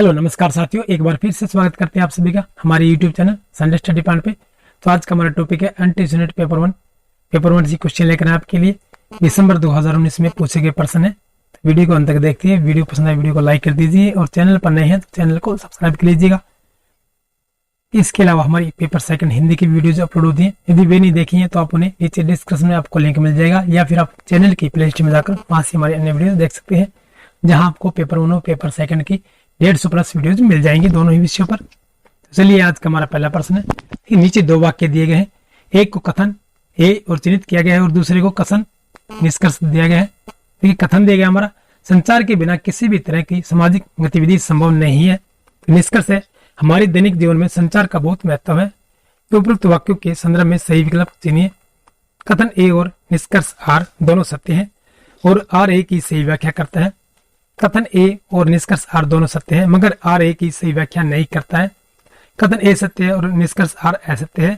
Hello नमस्कार साथियों, एक बार फिर से स्वागत करते हैं आप सभी का हमारे YouTube channel Sunday study point पे। तो आज का हमारा टॉपिक है एंटीजोनेट पेपर वन से क्वेश्चन लेकर आए आपके लिए। दिसंबर 2019 में पूछे गए प्रश्न है। तो वीडियो को अंत तक देखिए, वीडियो पसंद आए वीडियो को लाइक कर दीजिए और चैनल पर नए हैं तो चैनल को सब्सक्राइब कर लीजिएगा। इसके अलावा हमारी पेपर सेकंड हिंदी की वीडियोज अपलोड होती है, यदि वे नहीं देखी है तो आप उन्हें नीचे डिस्क्रिप्शन में आपको लिंक मिल जाएगा, या फिर आप चैनल की प्ले लिस्ट में जाकर वहां से हमारी अन्य वीडियो देख सकते हैं, जहां आपको पेपर वन और पेपर सेकंड की 150 प्लस वीडियोज मिल जाएंगे दोनों ही विषयों पर। तो चलिए आज का हमारा पहला प्रश्न है कि नीचे दो वाक्य दिए गए हैं, एक को कथन ए और चिन्हित किया गया है और दूसरे को कथन निष्कर्ष दिया गया है। देखिए कथन दिया गया हमारा, संचार के बिना किसी भी तरह की सामाजिक गतिविधि संभव नहीं है। निष्कर्ष है, हमारे दैनिक जीवन में संचार का बहुत महत्व है। तो उपरोक्त वाक्यों के संदर्भ में सही विकल्प चुनिए। कथन ए और निष्कर्ष आर दोनों सत्य हैं और आर ए की सही व्याख्या करता है। कथन ए और निष्कर्ष आर दोनों सत्य है, मगर आर ए की सही व्याख्या नहीं करता है। कथन ए सत्य है और निष्कर्ष आर असत्य है।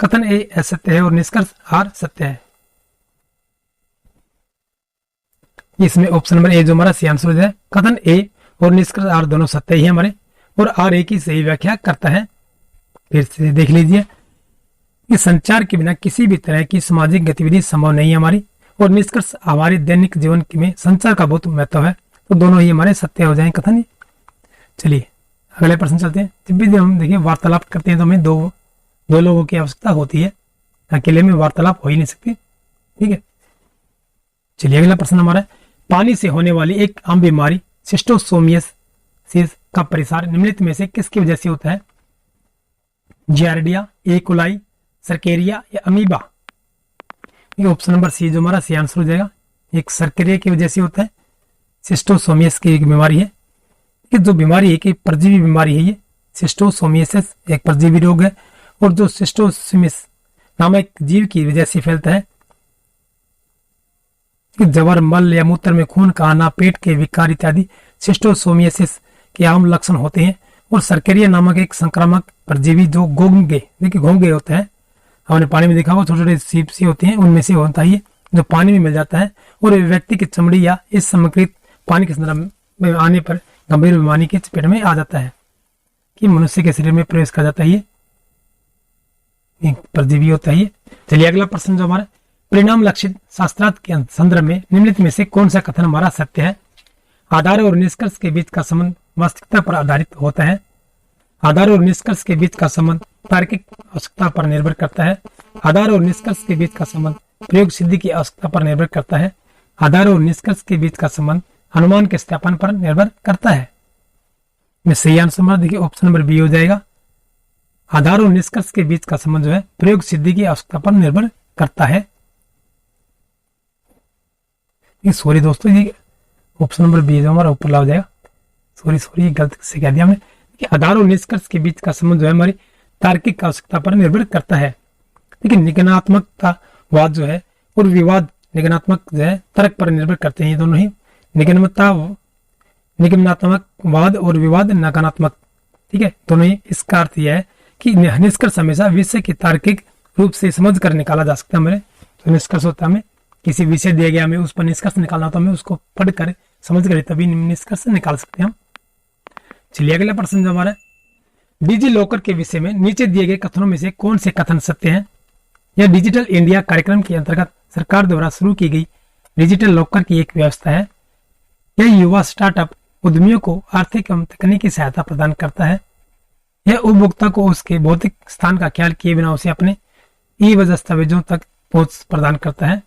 कथन ए असत्य है और निष्कर्ष आर सत्य है। इसमें ऑप्शन नंबर ए जो हमारा सही आंसर है। कथन ए और निष्कर्ष आर दोनों सत्य ही है हमारे, और आर ए की सही व्याख्या करता है। फिर से देख लीजिए कि संचार के बिना किसी भी तरह की सामाजिक गतिविधि संभव नहीं है हमारी, और निष्कर्ष हमारे दैनिक जीवन में संचार का बहुत महत्व है। तो दोनों ही हमारे सत्य हो जाएंगे कथन। चलिए अगले प्रश्न चलते हैं। जब भी हम देखिए वार्तालाप करते हैं तो हमें दो लोगों की आवश्यकता होती है, अकेले में वार्तालाप हो ही नहीं सकती। ठीक है, चलिए अगला प्रश्न हमारा है, पानी से होने वाली एक आम बीमारी शिस्टोसोमियासिस का परिसार निम्नलिखित में से किसकी वजह से होता है? जियार्डिया, ए कोलाई, सर्केरिया या अमीबा? ऑप्शन नंबर सी जो हमारा सी आंसर हो जाएगा। एक सर्केरिया की वजह से होता है। शिस्टोसोमियासिस की एक बीमारी है कि जो बीमारी है कि परजीवी बीमारी है, ये शिस्टोसोमियासिस एक परजीवी रोग है, और जो शिस्टोसोमिस नामक जीव की वजह से फैलता है। कि जवर, मल या मूत्र में खून का आना, पेट के विकार इत्यादि शिस्टोसोमियासिस के आम लक्षण होते हैं। और सर्केरिया नामक एक संक्रामक परजीवी जो घोंघे, देखिए घोंघे होते हैं, हमने पानी में देखा होगा, छोटे छोटे सीप सी होते हैं, उनमें से होता है, जो पानी में मिल जाता है और व्यक्ति की चमड़ी या इस समकृत पानी के संदर्भ में आने पर गंभीर बीमारी के चपेट में आ जाता है, कि मनुष्य के शरीर में प्रवेश कर जाता है, ये परजीवी होता है। चलिए अगला प्रश्न जो हमारा, परिणाम लक्षित शास्त्रार्थ के संदर्भ में निम्नलिखित में से कौन सा कथन हमारा सत्य है? आधार और निष्कर्ष के बीच का संबंध वास्तविकता पर आधारित होता है। आधार और निष्कर्ष के बीच का संबंध तार्किक आवश्यकता पर निर्भर करता है। आधार और निष्कर्ष के बीच का संबंध प्रयोग सिद्धि की आवश्यकता पर निर्भर करता है। आधार और निष्कर्ष के बीच का संबंध अनुमान के सत्यापन पर निर्भर करता है। में सही आंसर देखिए ऑप्शन नंबर बी हो जाएगा। आधार और निष्कर्ष के बीच का संबंध जो है प्रयोग सिद्धि की आवश्यकता पर निर्भर करता है। सॉरी दोस्तों, ये ऑप्शन नंबर बी जो हमारा ऊपर ला हो जाएगा। सॉरी गलत से कह दिया हमने कि आधार और निष्कर्ष के बीच का संबंध जो है हमारी तार्किक आवश्यकता पर निर्भर करता है। लेकिन निगमनात्मकतावाद जो है और विवाद निगमनात्मक जो है तर्क पर निर्भर करते हैं। ये दोनों ही निगमनात्मकवाद और विवाद नकारात्मक, ठीक है, दोनों ही। इसका अर्थ यह है कि निष्कर्ष हमेशा विषय की तार्किक रूप से समझ कर निकाला जा सकता है। हमारे तो निष्कर्ष होता है, हमें किसी विषय दिया गया, हमें उस पर निष्कर्ष निकालना, तो हमें उसको पढ़कर समझ कर तभी निष्कर्ष निकाल सकते हैं हम। चलिए अगला प्रश्न जो हमारा, डिजी लॉकर के विषय में नीचे दिए गए कथनों में से कौन से कथन सत्य हैं? यह डिजिटल इंडिया कार्यक्रम के अंतर्गत सरकार द्वारा शुरू की गई डिजिटल लॉकर की एक व्यवस्था है। यह युवा स्टार्टअप उद्यमियों को आर्थिक एवं तकनीकी सहायता प्रदान करता है। यह उपभोक्ता को उसके भौतिक स्थान का ख्याल किए बिना उसे अपने ई दस्तावेजों तक पहुंच प्रदान करता है।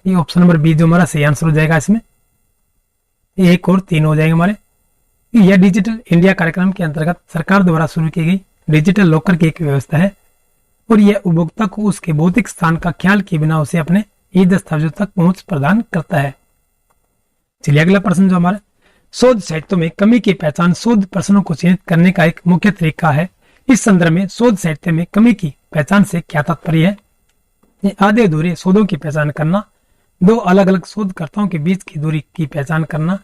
ये ऑप्शन नंबर बी जो हमारा सही आंसर हो जाएगा। इसमें 1 और 3 हो जाएंगे हमारे। यह डिजिटल इंडिया कार्यक्रम के अंतर्गत सरकार द्वारा शुरू की गई डिजिटल लॉकर की एक व्यवस्था है, और यह उपभोक्ता को उसके भौतिक स्थान का ख्याल किए बिना उसे अपने ई दस्तावेजों तक पहुंच प्रदान करता है। चलिए अगला प्रश्न जो हमारा, शोध साहित्य में कमी की पहचान शोध प्रश्नों को चिन्हित करने का एक मुख्य तरीका है। इस संदर्भ में शोध साहित्य में कमी की पहचान से क्या तात्पर्य है? ये आधे अधूरे शोधों की पहचान करना, दो अलग अलग शोधकर्ताओं के बीच की दूरी की पहचान करना,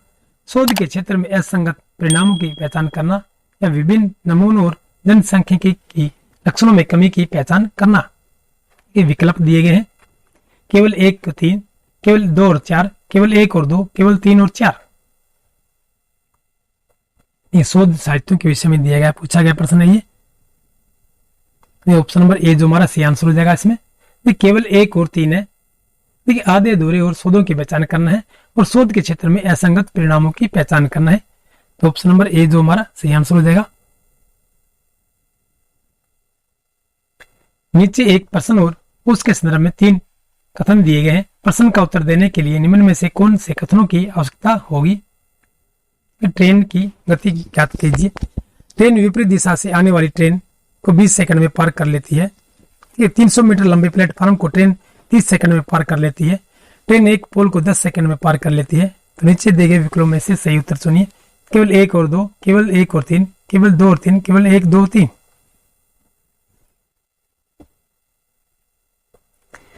शोध के क्षेत्र में असंगत परिणामों की पहचान करना, या विभिन्न नमूनों और जनसांख्यिकी की लक्षणों में कमी की पहचान करना। ये विकल्प दिए गए हैं, केवल 1 और 3, केवल 2 और 4, केवल 1 और 2, केवल 3 और 4। ये शोध साहित्यों के विषय में दिया गया, पूछा गया प्रश्न है ये ऑप्शन नंबर ए जो हमारा सही आंसर हो जाएगा इसमें। केवल 1 और 3 है। देखिए आधे अधूरे और शोधों की पहचान करना है और शोध के क्षेत्र में असंगत परिणामों की पहचान करना है, तो ऑप्शन नंबर ए जो हमारा सही आंसर हो जाएगा। नीचे एक प्रश्न और उसके संदर्भ में 3 कथन दिए गए हैं। प्रश्न का उत्तर देने के लिए निम्न में से कौन से कथनों की आवश्यकता होगी। ट्रेन की गति ज्ञात कीजिए। ट्रेन विपरीत दिशा से आने वाली ट्रेन को 20 सेकंड में पार कर लेती है। 300 मीटर लंबे प्लेटफॉर्म को ट्रेन 30 सेकंड में पार कर लेती है। ट्रेन एक पोल को 10 सेकंड में पार कर लेती है। तो नीचे दिए गए विकल्पों में से सही उत्तर चुनिए। केवल 1 और 2, केवल 1 और 3, केवल 2 और 3, केवल 1, 2, 3।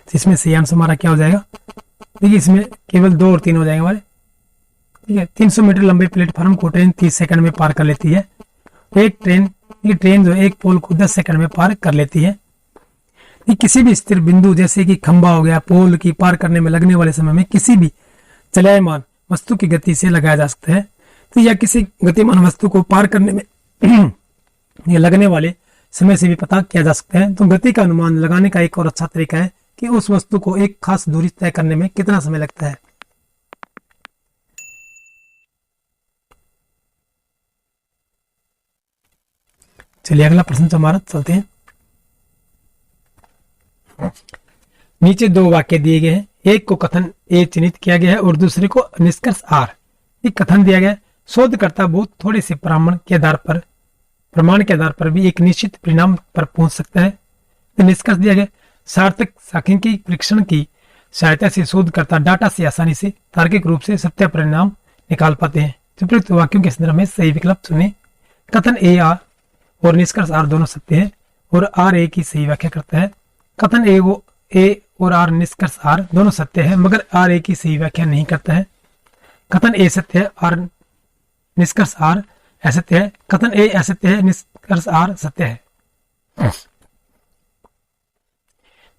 इसमें सही आंसर हमारा क्या हो जाएगा। देखिए इसमें केवल 2 और 3 हो जाएंगे हमारे। ठीक है, 300 मीटर लंबे प्लेटफॉर्म को ट्रेन 30 सेकंड में पार कर लेती है। एक ट्रेन जो एक पोल को 10 सेकंड में पार कर लेती है। किसी भी स्थिर बिंदु जैसे कि खंबा हो गया, पोल की पार करने में लगने वाले समय में किसी भी चलायमान वस्तु की गति से लगाया जा सकता है। तो या किसी गतिमान वस्तु को पार करने में ये लगने वाले समय से भी पता किया जा सकता है। तो गति का अनुमान लगाने का एक और अच्छा तरीका है कि उस वस्तु को एक खास दूरी तय करने में कितना समय लगता है। चलिए अगला प्रश्न हमारा चलते हैं। नीचे 2 वाक्य दिए गए हैं। एक को कथन ए चिन्हित किया गया है और दूसरे को निष्कर्ष आर। एक कथन दिया गया है, शोधकर्ता बहुत थोड़े से प्रमाण के आधार पर भी एक निश्चित परिणाम पर पहुंच सकता है। तो निष्कर्ष दिया गया, सार्थक सांख्यिकी परीक्षण की सहायता से शोधकर्ता डाटा से आसानी से तार्किक रूप से सत्य परिणाम निकाल पाते हैं। उपयुक्त वाक्यों के संदर्भ में सही विकल्प चुने। कथन ए आर और निष्कर्ष आर दोनों सत्य है और आर ए की सही व्याख्या करता है। कथन ए और आर निष्कर्ष आर दोनों सत्य है मगर आर ए की सही व्याख्या नहीं करता है। कथन ए सत्य है और निष्कर्ष आर असत्य है। कथन ए असत्य है, निष्कर्ष आर सत्य है।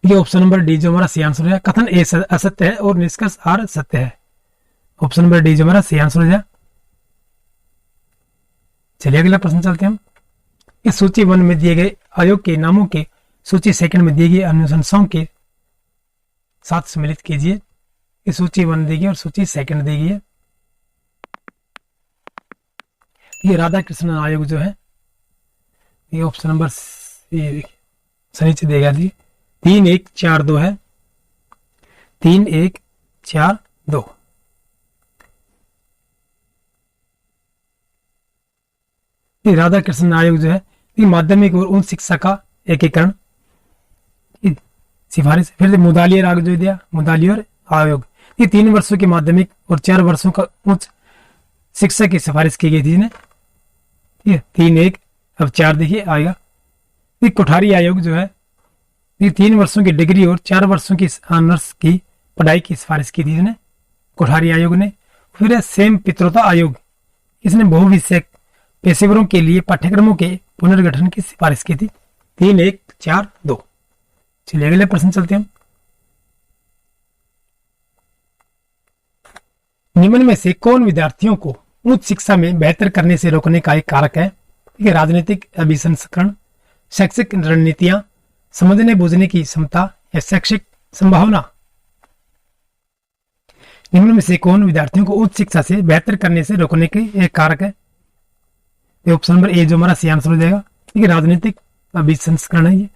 ये ऑप्शन नंबर डी जो हमारा सही आंसर है। कथन ए असत्य है और निष्कर्ष आर सत्य है। ऑप्शन नंबर डी जो हमारा सही आंसर हो जाए। चलिए अगला प्रश्न चलते हैं हम। इस सूची 1 में दिए गए आयोग के नामों के सूची सेकंड में दिए गए अनुशंसाओं के साथ सम्मिलित कीजिए। ये सूची 1 दी गई और सूची सेकंड दी गई है। ये राधा कृष्ण आयोग जो है ये ऑप्शन नंबर से नीचे देगा दी 3, 1, 4, 2 है। 3, 1, 4, 2। ये राधा कृष्ण आयोग जो है ये माध्यमिक और उच्च शिक्षा का एकीकरण सिफारिश। फिर मुदालियर आयोग जो दिया, मुदालियर आयोग ये 3 वर्षों की माध्यमिक और 4 वर्षों का उच्च शिक्षा की सिफारिश की गई थी इन्हें। ये 3, 1, अब 4 देखिए आएगा। ये कोठारी आयोग जो है ये 3 वर्षों की डिग्री और 4 वर्षों की ऑनर्स की पढ़ाई की सिफारिश की थी इसने, कोठारी आयोग ने। फिर है सेम पित्रोता आयोग, इसने बहुविषयक पेशेवरों के लिए पाठ्यक्रमों के पुनर्गठन की सिफारिश की थी। 3, 1, 4, 2। चलिए अगले प्रश्न चलते हैं। निम्न में से कौन विद्यार्थियों को उच्च शिक्षा में बेहतर करने से रोकने का एक कारक है। ठीक है, राजनीतिक अभिसंस्करण, शैक्षिक रणनीतियां, समझने बूझने की क्षमता या शैक्षिक संभावना। निम्न में से कौन विद्यार्थियों को उच्च शिक्षा से बेहतर करने से रोकने के एक कारक है। ऑप्शन नंबर ए जो हमारा सही आंसर हो जाएगा। ठीक है, राजनीतिक अभिसंस्करण है ये।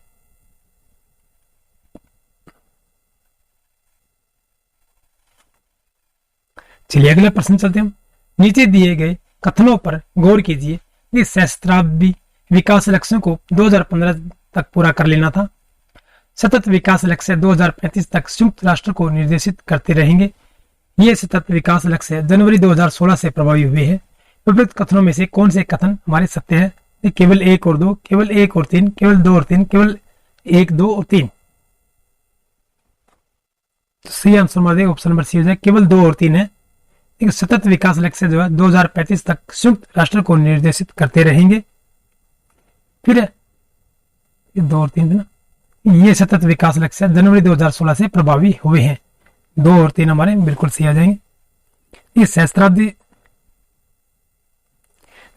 चलिए अगले प्रश्न चलते हैं हम। नीचे दिए गए कथनों पर गौर कीजिए। ये सहस्त्राब्दी विकास लक्ष्यों को 2015 तक पूरा कर लेना था। सतत विकास लक्ष्य 2035 तक संयुक्त राष्ट्र को निर्देशित करते रहेंगे। ये सतत विकास लक्ष्य जनवरी 2016 से प्रभावी हुए हैं। विपरीत कथनों में से कौन से कथन हमारे सत्य है। केवल 1 और 2, केवल 1 और 3, केवल 2 और 3, केवल 1, 2 और 3। तो सही आंसर हमारे ऑप्शन नंबर सी हो जाए, केवल 2 और 3 है। एक सतत विकास लक्ष्य जो है 2035 तक संयुक्त राष्ट्र को निर्देशित करते रहेंगे। फिर ये 2 और 3 ना, ये सतत विकास लक्ष्य जनवरी 2016 से प्रभावी हुए हैं। 2 और 3 हमारे बिल्कुल सही आ जाएंगे। ये सहस्त्राब्दी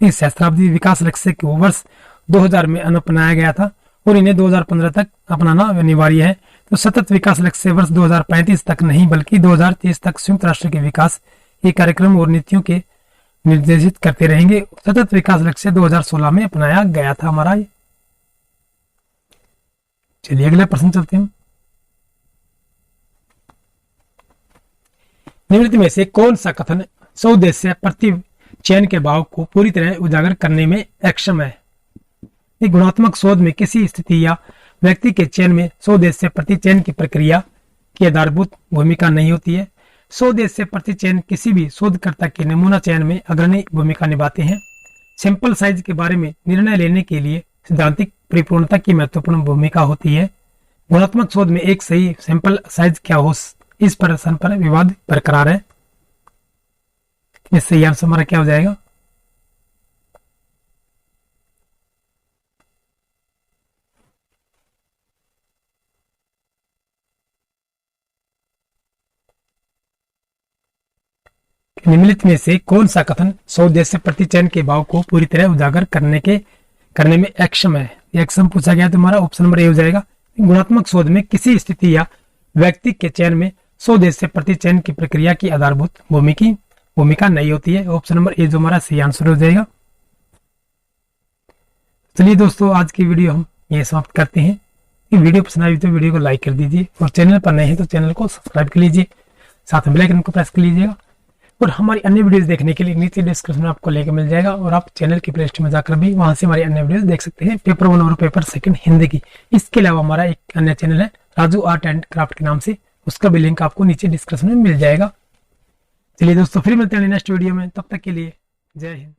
इस सहस्त्राब्दी विकास लक्ष्य को वर्ष 2000 में अपनाया गया था और इन्हें 2015 तक अपनाना अनिवार्य है। तो सतत विकास लक्ष्य वर्ष 2035 तक नहीं बल्कि 2030 तक संयुक्त राष्ट्र के विकास के कार्यक्रम और नीतियों के निर्देशित करते रहेंगे। सतत विकास लक्ष्य 2016 में अपनाया गया था हमारा। चलिए अगले प्रश्न चलते हैं। निम्नलिखित में से कौन सा कथन सौदेश्य प्रति चयन के भाव को पूरी तरह उजागर करने में अक्षम है? एक गुणात्मक शोध में किसी स्थिति या व्यक्ति के चयन में सौदेश्य प्रति चयन की प्रक्रिया की आधारभूत भूमिका नहीं होती है। सौदेश्य प्रति चयन किसी भी शोधकर्ता के नमूना चयन में अग्रणी भूमिका निभाते हैं। सैंपल साइज के बारे में निर्णय लेने के लिए सिद्धांतिक परिपूर्णता की महत्वपूर्ण भूमिका होती है। गुणात्मक शोध में एक सही सैंपल साइज क्या हो, इस प्रश्न पर विवाद बरकरार है। इससे आंसर हमारा क्या हो जाएगा? निम्नलिखित में से कौन सा कथन सौदेश्य प्रति चयन के भाव को पूरी तरह उजागर करने में अक्षम है? अक्षम पूछा गया तो हमारा ऑप्शन नंबर ए हो जाएगा। गुणात्मक शोध में किसी स्थिति या व्यक्ति के चयन में सौदेश्य प्रति चयन की प्रक्रिया की आधारभूत भूमिका नहीं होती है। ऑप्शन नंबर ए जो हमारा सही आंसर हो जाएगा। चलिए दोस्तों, आज की वीडियो हम ये समाप्त करते हैं। ये वीडियो पसंद आई तो वीडियो को लाइक कर दीजिए और चैनल पर नए हैं तो चैनल को सब्सक्राइब कर लीजिए, साथ में बेल आइकन को प्रेस कर लीजिएगा। और हमारी अन्य वीडियोस देखने के लिए नीचे डिस्क्रिप्शन में आपको लिंक मिल जाएगा और आप चैनल की प्ले लिस्ट में जाकर भी वहां से हमारी अन्य वीडियोस देख सकते हैं, पेपर 1 और पेपर 2 हिंदी की। इसके अलावा हमारा एक अन्य चैनल है राजू आर्ट एंड क्राफ्ट के नाम से, उसका भी लिंक आपको नीचे डिस्क्रिप्शन में मिल जाएगा। चलिए दोस्तों, फिर मिलते हैं नेक्स्ट वीडियो में, तब तक के लिए जय हिंद।